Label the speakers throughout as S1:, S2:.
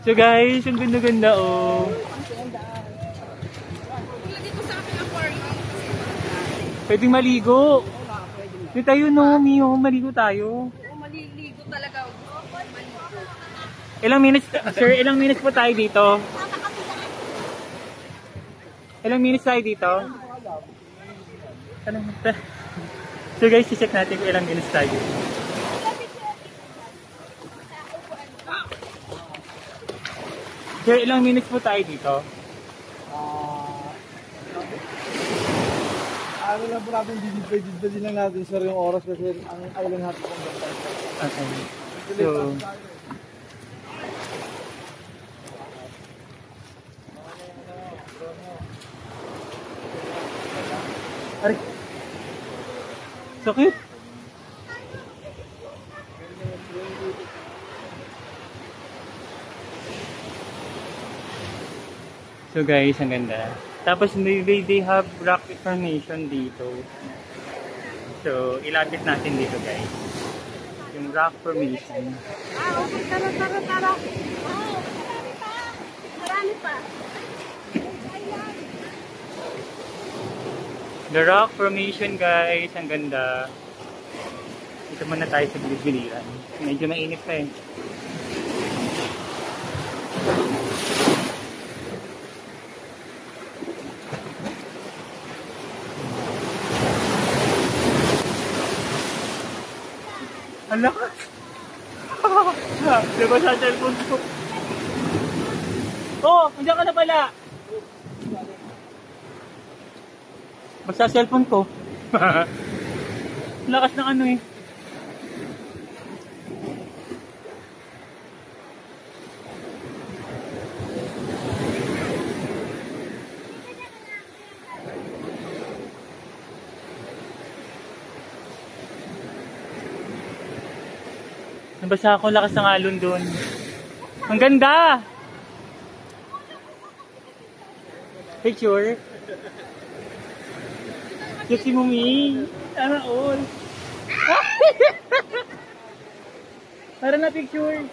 S1: So guys, ang ganda-ganda oh. Pwedeng maligo. Dito tayo no, Mio, maligo tayo.
S2: Oo, maliligo talaga.
S1: Ilang minutes, sir, ilang minutes po tayo dito? Ilang minutes tayo dito? So guys, i-check natin kung ilang minutes tayo dito. Sir, ilang minutes po tayo dito?
S3: Ano lang po natin, didid lang natin sir yung oras kasi ang island hot po kung ganda.
S1: Okay. So, aray. Sakit. So guys, ang ganda. Tapos they have rock formation dito. So, ilapit natin dito guys. Yung rock formation.
S2: Okay. Tara. Marami pa.
S1: The rock formation guys, ang ganda. Dito muna tayo sa bilid-biliran. Medyo mainit pa eh. Ang lakas! Diba sa cellphone ko? Oh! Andiyan ka na pala! Basta cellphone ko. Lakas ng ano eh. Nabasa ako, lakas ng alon doon. Ang ganda! Picture. Cute si Mumi. Sana all. Para na picture.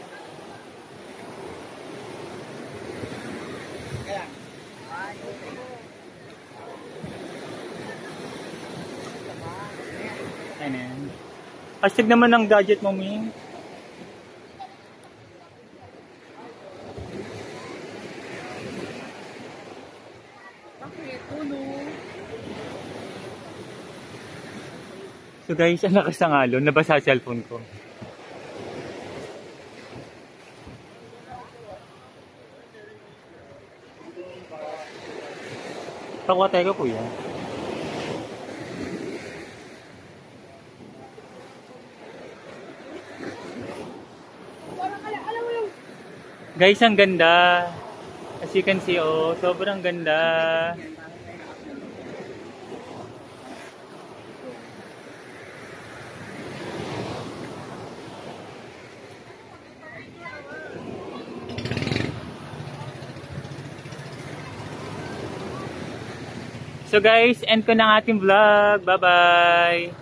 S1: Ayan. Astig naman ang gadget, Mumi. So guys, ang lakas ng alon, nabasa sa cellphone ko. Pakuha tayo ko kuya. Guys, ang ganda. As you can see, oh, sobrang ganda. So guys, end ko ng ating vlog. Bye-bye!